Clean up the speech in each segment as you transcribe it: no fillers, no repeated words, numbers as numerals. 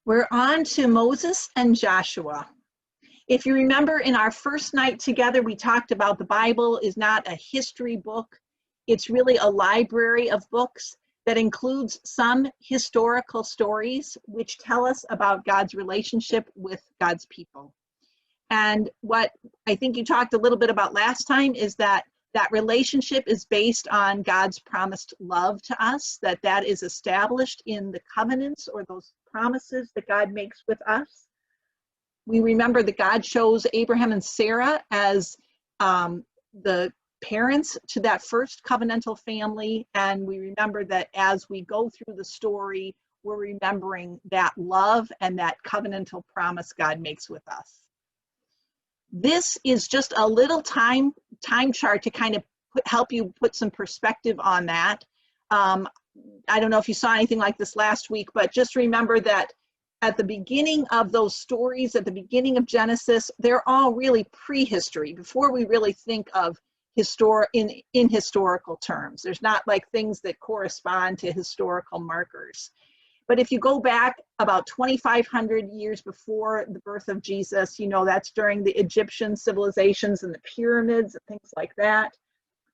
We're on to Moses and Joshua. If you remember in our first night together, we talked about the Bible is not a history book. It's really a library of books that includes some historical stories which tell us about God's relationship with God's people. And what I think you talked a little bit about last time is that that relationship is based on God's promised love to us, that is established in the covenants or those promises that God makes with us. We remember that God chose Abraham and Sarah as the parents to that first covenantal family, and we remember that as we go through the story, we're remembering that love and that covenantal promise God makes with us. This is just a little time chart to kind of help you put some perspective on that. I don't know if you saw anything like this last week, but just remember that at the beginning of those stories, at the beginning of Genesis, they're all really prehistory, before we really think of in historical terms. There's not like things that correspond to historical markers. But if you go back about 2,500 years before the birth of Jesus, you know, that's during the Egyptian civilizations and the pyramids and things like that.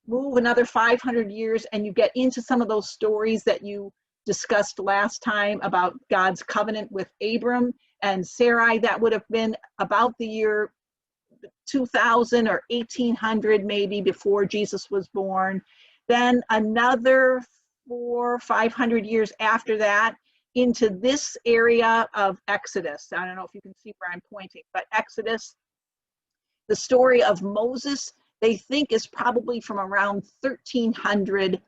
Move another 500 years and you get into some of those stories that you discussed last time about God's covenant with Abram and Sarai. That would have been about the year 2000 or 1800 maybe, before Jesus was born. Then another 400 or 500 years after that, into this area of Exodus. I don't know if you can see where I'm pointing, but Exodus, the story of Moses, they think is probably from around 1300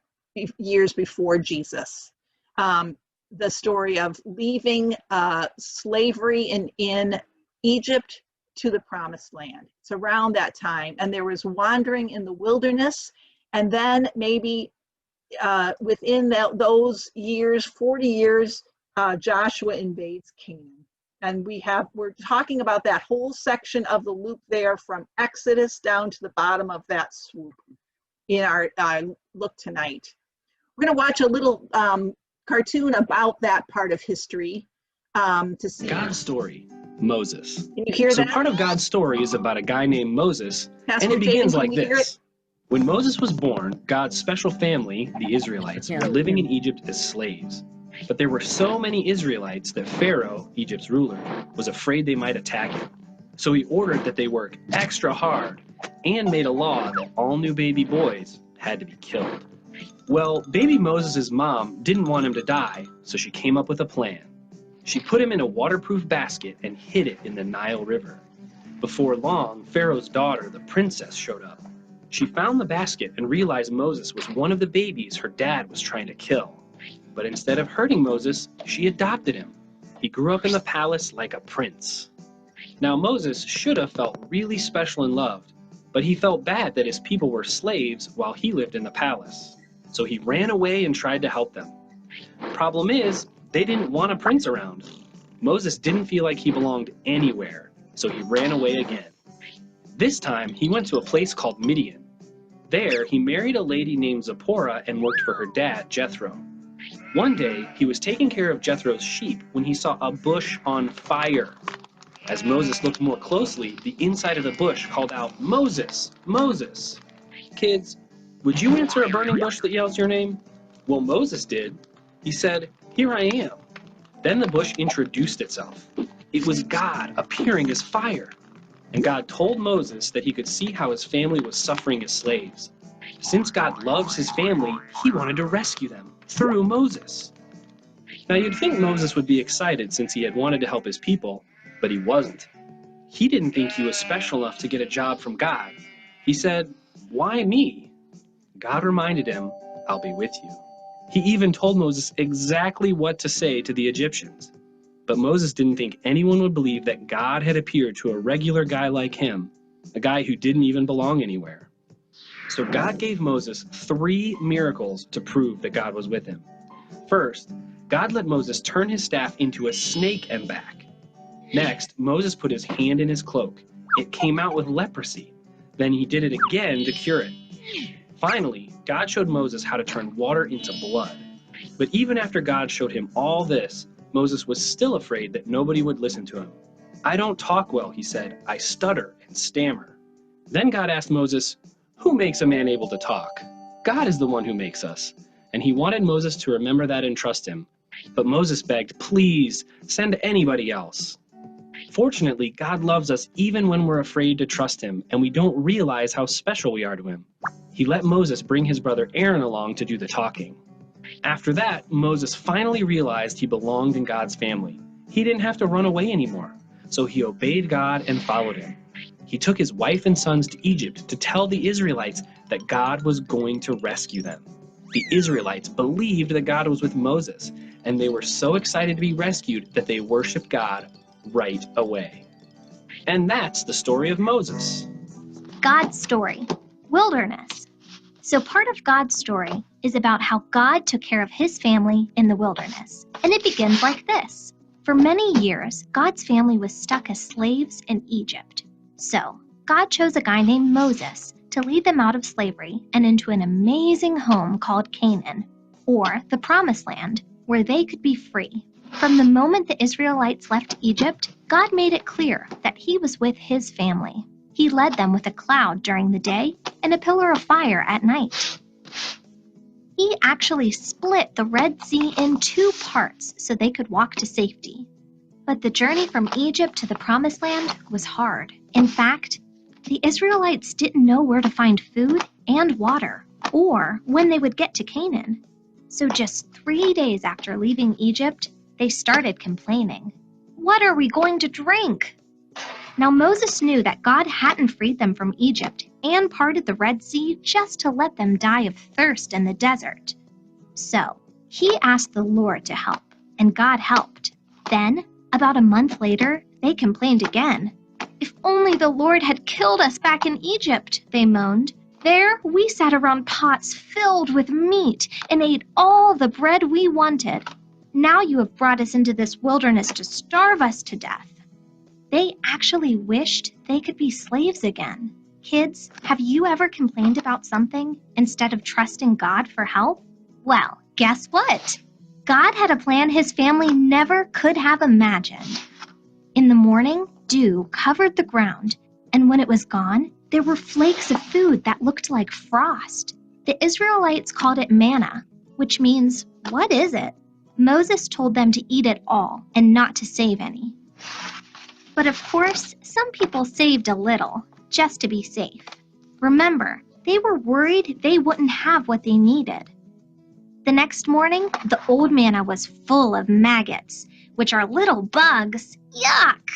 years before Jesus. The story of leaving slavery in Egypt to the promised land. It's around that time. And there was wandering in the wilderness. And then maybe within those years, 40 years, Joshua invades Canaan. And we're talking about that whole section of the loop there, from Exodus down to the bottom of that swoop in our look tonight. We're going to watch a little cartoon about that part of history to see. God's story, Moses. Can you hear that? So part of God's story is about a guy named Moses, and it begins like this. When Moses was born, God's special family, the Israelites, were living in Egypt as slaves. But there were so many Israelites that Pharaoh, Egypt's ruler, was afraid they might attack him. So he ordered that they work extra hard and made a law that all new baby boys had to be killed. Well, baby Moses' mom didn't want him to die, so she came up with a plan. She put him in a waterproof basket and hid it in the Nile River. Before long, Pharaoh's daughter, the princess, showed up. She found the basket and realized Moses was one of the babies her dad was trying to kill. But instead of hurting Moses, she adopted him. He grew up in the palace like a prince. Now Moses should have felt really special and loved, but he felt bad that his people were slaves while he lived in the palace. So he ran away and tried to help them. Problem is, they didn't want a prince around. Moses didn't feel like he belonged anywhere, so he ran away again. This time, he went to a place called Midian. There, he married a lady named Zipporah and worked for her dad, Jethro. One day, he was taking care of Jethro's sheep when he saw a bush on fire. As Moses looked more closely, the inside of the bush called out, "Moses! Moses!" Kids, would you answer a burning bush that yells your name? Well, Moses did. He said, "Here I am." Then the bush introduced itself. It was God appearing as fire. And God told Moses that he could see how his family was suffering as slaves. Since God loves his family, he wanted to rescue them through Moses. Now you'd think Moses would be excited since he had wanted to help his people, but he wasn't. He didn't think he was special enough to get a job from God. He said, "Why me?" God reminded him, "I'll be with you." He even told Moses exactly what to say to the Egyptians. But Moses didn't think anyone would believe that God had appeared to a regular guy like him, a guy who didn't even belong anywhere. So God gave Moses 3 miracles to prove that God was with him. First, God let Moses turn his staff into a snake and back. Next, Moses put his hand in his cloak. It came out with leprosy. Then he did it again to cure it. Finally, God showed Moses how to turn water into blood. But even after God showed him all this, Moses was still afraid that nobody would listen to him. "I don't talk well," he said. "I stutter and stammer." Then God asked Moses, "Who makes a man able to talk? God is the one who makes us." And he wanted Moses to remember that and trust him. But Moses begged, "Please, send anybody else." Fortunately, God loves us even when we're afraid to trust him and we don't realize how special we are to him. He let Moses bring his brother Aaron along to do the talking. After that, Moses finally realized he belonged in God's family. He didn't have to run away anymore, so he obeyed God and followed him. He took his wife and sons to Egypt to tell the Israelites that God was going to rescue them. The Israelites believed that God was with Moses, and they were so excited to be rescued that they worshiped God right away. And that's the story of Moses. God's story, wilderness. So part of God's story is about how God took care of his family in the wilderness. And it begins like this. For many years, God's family was stuck as slaves in Egypt. So God chose a guy named Moses to lead them out of slavery and into an amazing home called Canaan, or the Promised Land, where they could be free. From the moment the Israelites left Egypt, God made it clear that he was with his family. He led them with a cloud during the day and a pillar of fire at night. He actually split the Red Sea in 2 parts so they could walk to safety. But the journey from Egypt to the Promised Land was hard. In fact, the Israelites didn't know where to find food and water, or when they would get to Canaan. So just 3 days after leaving Egypt, they started complaining. "What are we going to drink?" Now Moses knew that God hadn't freed them from Egypt and parted the Red Sea just to let them die of thirst in the desert. So he asked the Lord to help, and God helped. Then, about a month later, they complained again. "If only the Lord had killed us back in Egypt," they moaned. "There we sat around pots filled with meat and ate all the bread we wanted. Now you have brought us into this wilderness to starve us to death." They actually wished they could be slaves again. Kids, have you ever complained about something instead of trusting God for help? Well, guess what? God had a plan his family never could have imagined. In the morning, dew covered the ground, and when it was gone, there were flakes of food that looked like frost. The Israelites called it manna, which means, "What is it?" Moses told them to eat it all and not to save any. But of course, some people saved a little, just to be safe. Remember, they were worried they wouldn't have what they needed. The next morning, the old manna was full of maggots, which are little bugs. Yuck!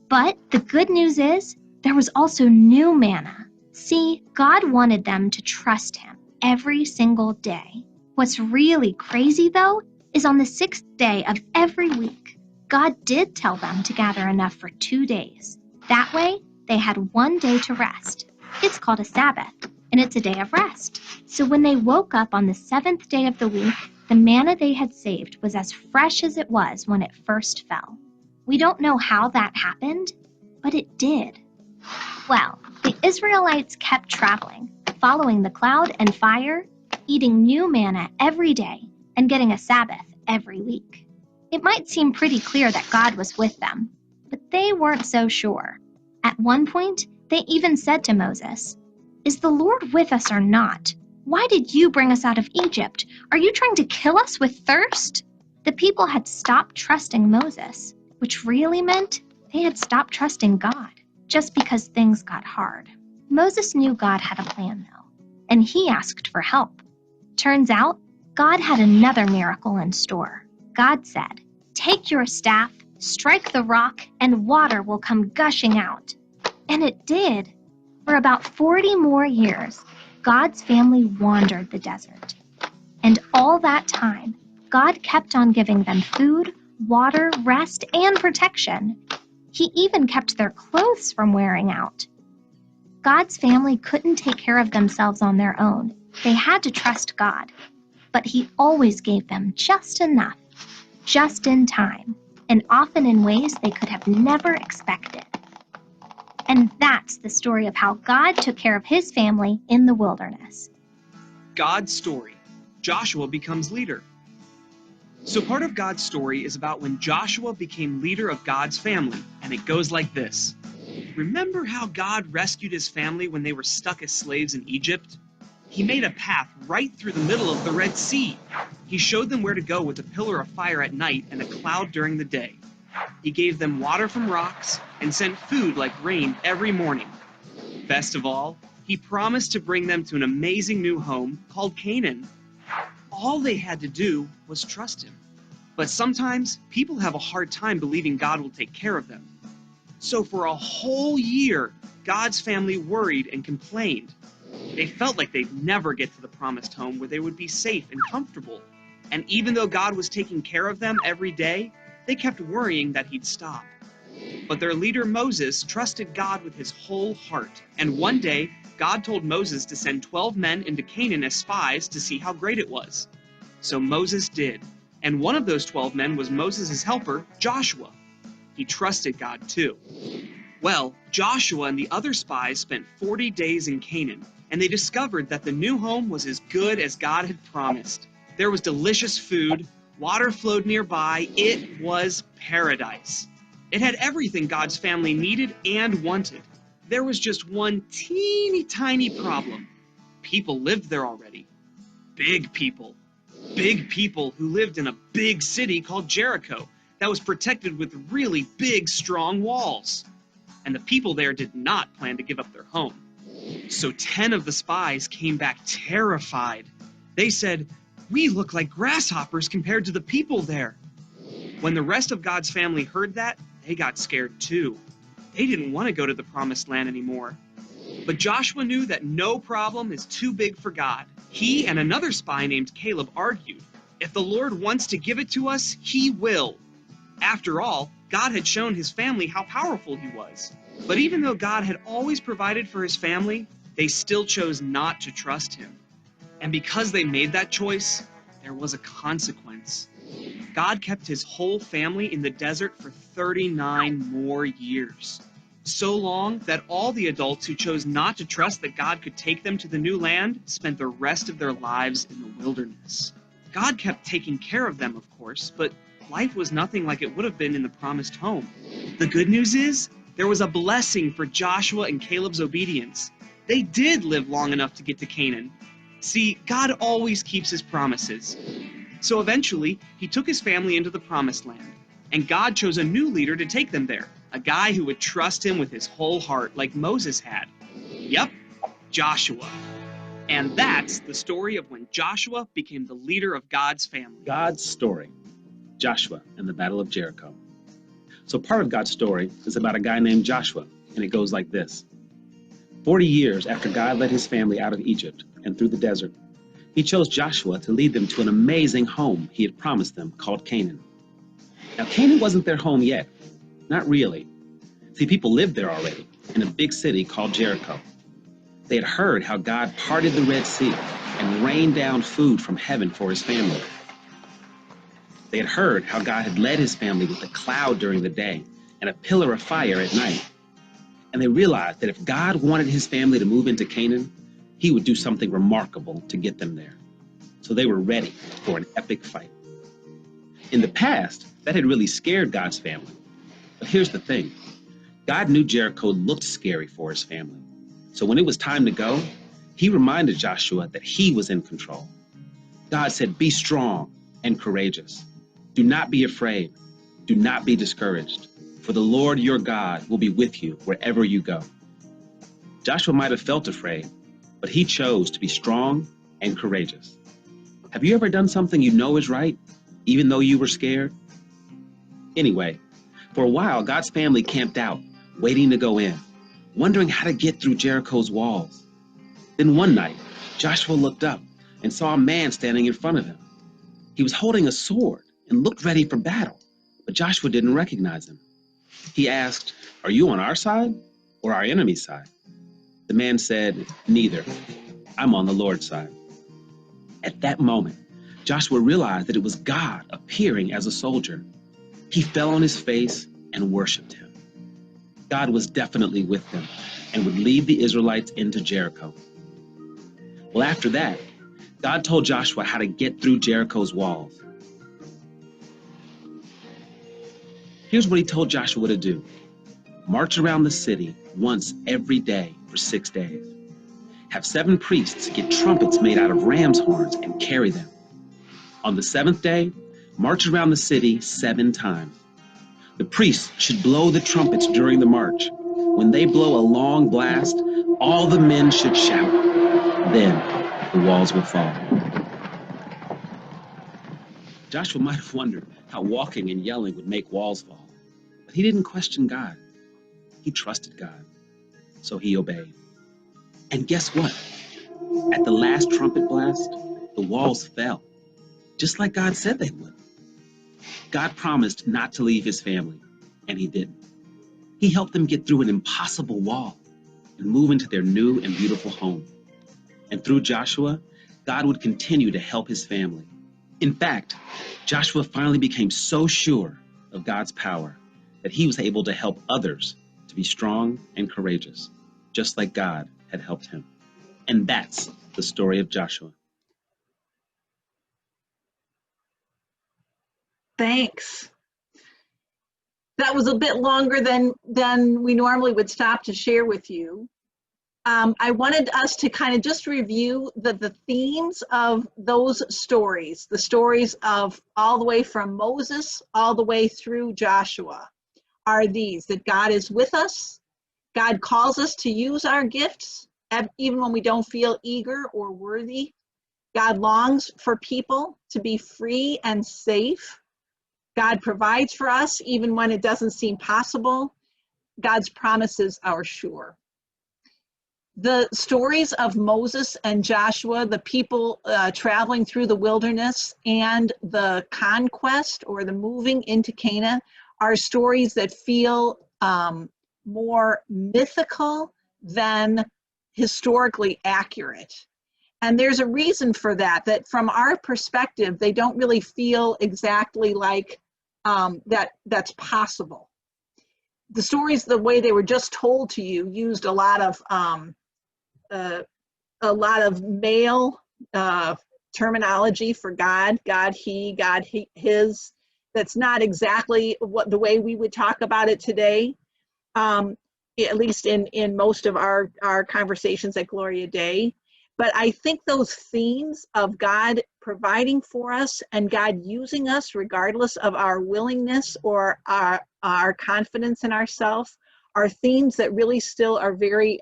But the good news is, there was also new manna. See, God wanted them to trust him every single day. What's really crazy, though, is on the 6th day of every week, God did tell them to gather enough for 2 days. That way, they had 1 day to rest. It's called a Sabbath, and it's a day of rest. So when they woke up on the 7th day of the week, the manna they had saved was as fresh as it was when it first fell. We don't know how that happened, but it did. Well, the Israelites kept traveling, following the cloud and fire, eating new manna every day, and getting a Sabbath every week. It might seem pretty clear that God was with them, but they weren't so sure. At one point, they even said to Moses, "Is the Lord with us or not? Why did you bring us out of Egypt? Are you trying to kill us with thirst?" The people had stopped trusting Moses, which really meant they had stopped trusting God, just because things got hard. Moses knew God had a plan, though, and he asked for help. Turns out, God had another miracle in store. God said, "Take your staff, strike the rock, and water will come gushing out." And it did. For about 40 more years, God's family wandered the desert. And all that time, God kept on giving them food, water, rest, and protection. He even kept their clothes from wearing out. God's family couldn't take care of themselves on their own. They had to trust God. But he always gave them just enough, just in time, and often in ways they could have never expected. And that's the story of how God took care of his family in the wilderness. God's story. Joshua becomes leader. So part of God's story is about when Joshua became leader of God's family, and it goes like this. Remember how God rescued his family when they were stuck as slaves in Egypt? He made a path right through the middle of the Red Sea. He showed them where to go with a pillar of fire at night and a cloud during the day. He gave them water from rocks and sent food like rain every morning. Best of all, he promised to bring them to an amazing new home called Canaan. All they had to do was trust him. But sometimes people have a hard time believing God will take care of them. So for a whole year, God's family worried and complained. They felt like they'd never get to the promised home where they would be safe and comfortable. And even though God was taking care of them every day, they kept worrying that he'd stop. But their leader Moses trusted God with his whole heart. And one day, God told Moses to send 12 men into Canaan as spies to see how great it was. So Moses did. And one of those 12 men was Moses' helper, Joshua. He trusted God too. Well, Joshua and the other spies spent 40 days in Canaan, and they discovered that the new home was as good as God had promised. There was delicious food, water flowed nearby, it was paradise. It had everything God's family needed and wanted. There was just one teeny tiny problem. People lived there already. Big people. Big people who lived in a big city called Jericho that was protected with really big, strong walls. And the people there did not plan to give up their home. So 10 of the spies came back terrified. They said, "We look like grasshoppers compared to the people there." When the rest of God's family heard that, they got scared too. They didn't want to go to the promised land anymore. But Joshua knew that no problem is too big for God. He and another spy named Caleb argued, "If the Lord wants to give it to us, he will." After all, God had shown his family how powerful he was. But even though God had always provided for his family, they still chose not to trust him. And because they made that choice, there was a consequence. God kept his whole family in the desert for 39 more years. So long that all the adults who chose not to trust that God could take them to the new land spent the rest of their lives in the wilderness. God kept taking care of them, of course, but life was nothing like it would have been in the promised home. The good news is, there was a blessing for Joshua and Caleb's obedience. They did live long enough to get to Canaan. See, God always keeps his promises. So eventually, he took his family into the promised land, and God chose a new leader to take them there, a guy who would trust him with his whole heart like Moses had. Yep, Joshua. And that's the story of when Joshua became the leader of God's family. God's story. Joshua and the Battle of Jericho. So part of God's story is about a guy named Joshua, and it goes like this. 40 years after God led his family out of Egypt and through the desert, he chose Joshua to lead them to an amazing home he had promised them called Canaan. Now, Canaan wasn't their home yet. Not really. See, people lived there already, in a big city called Jericho. They had heard how God parted the Red Sea and rained down food from heaven for his family. They had heard how God had led his family with a cloud during the day and a pillar of fire at night. And they realized that if God wanted his family to move into Canaan, he would do something remarkable to get them there. So they were ready for an epic fight. In the past, that had really scared God's family. But here's the thing. God knew Jericho looked scary for his family. So when it was time to go, he reminded Joshua that he was in control. God said, "Be strong and courageous. Do not be afraid. Do not be discouraged. For the Lord your God will be with you wherever you go." Joshua might have felt afraid, but he chose to be strong and courageous. Have you ever done something you know is right, even though you were scared? Anyway, for a while, God's family camped out, waiting to go in, wondering how to get through Jericho's walls. Then one night, Joshua looked up and saw a man standing in front of him. He was holding a sword and looked ready for battle, but Joshua didn't recognize him. He asked, "Are you on our side or our enemy's side?" The man said, "Neither. I'm on the Lord's side." At that moment, Joshua realized that it was God appearing as a soldier. He fell on his face and worshiped him. God was definitely with them and would lead the Israelites into Jericho. Well, after that, God told Joshua how to get through Jericho's walls. Here's what he told Joshua to do. March around the city once every day for 6 days. Have 7 priests get trumpets made out of ram's horns and carry them. On the 7th day, march around the city 7 times. The priests should blow the trumpets during the march. When they blow a long blast, all the men should shout. Then the walls will fall. Joshua might have wondered how walking and yelling would make walls fall, but he didn't question God. He trusted God, so he obeyed. And guess what? At the last trumpet blast, the walls fell, just like God said they would. God promised not to leave his family, and he didn't. He helped them get through an impossible wall and move into their new and beautiful home. And through Joshua, God would continue to help his family. In fact, Joshua finally became so sure of God's power that he was able to help others to be strong and courageous, just like God had helped him. And that's the story of Joshua. Thanks. That was a bit longer than we normally would stop to share with you. I wanted us to kind of just review the themes of those stories, the stories of all the way from Moses all the way through Joshua, are these: that God is with us, God calls us to use our gifts, even when we don't feel eager or worthy. God longs for people to be free and safe. God provides for us even when it doesn't seem possible. God's promises are sure. The stories of Moses and Joshua, the people traveling through the wilderness, and the conquest or the moving into Canaan are stories that feel more mythical than historically accurate. And there's a reason for that, that from our perspective, they don't really feel exactly like that's possible. The stories, the way they were just told to you, used a lot of male terminology for God, God he, his. That's not exactly the way we would talk about it today, at least in most of our conversations at Gloria Day. But I think those themes of God providing for us and God using us regardless of our willingness or our confidence in ourselves are themes that really still are very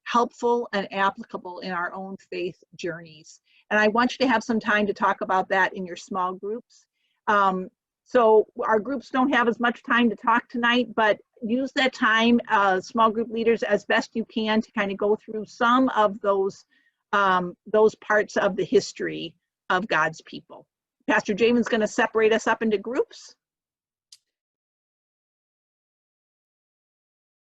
helpful and applicable in our own faith journeys. And I want you to have some time to talk about that in your small groups. So our groups don't have as much time to talk tonight, but use that time, small group leaders, as best you can to kind of go through some of those parts of the history of God's people. Pastor Jamin's going to separate us up into groups,